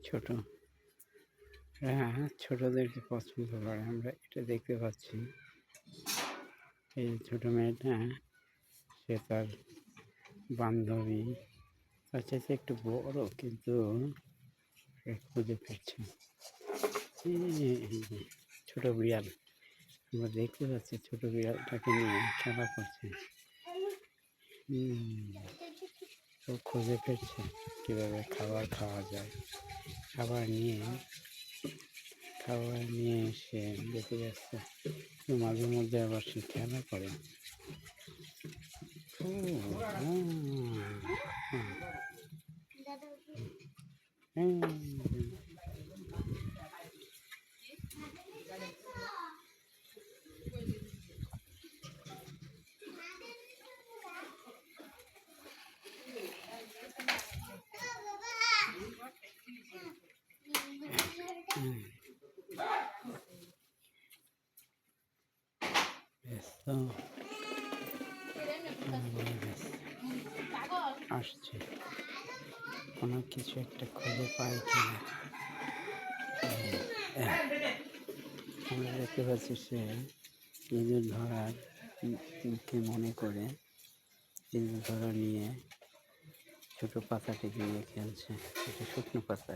ছোট ছোটদেরকে পছন্দ করে। আমরা এটা দেখতে পাচ্ছি, এই ছোট মেয়েটা সে তার বান্ধবী তার চাইতে একটু বড়, কিন্তু খুঁজে ফিরছে। ছোট বিড়াল আমরা দেখতে পাচ্ছি, ছোট বিড়ালটাকে নিয়ে খেলা করছে। ও খুঁজে ফিরছে কীভাবে খাবার খাওয়া যায়। খাবার নিয়ে সে দেখে যাচ্ছে, মাঝে মধ্যে আবার সে খেলা করে। আসছে কোনো কিছু একটা খুঁজে পাই কিনা। আমরা দেখতে পাচ্ছি সে ইঁদুর ধরার কে মনে করে ইঁদুর ধরা নিয়ে ছোট পাতাটিকে নিয়ে খেলছে। এটা শুকনো পাতা।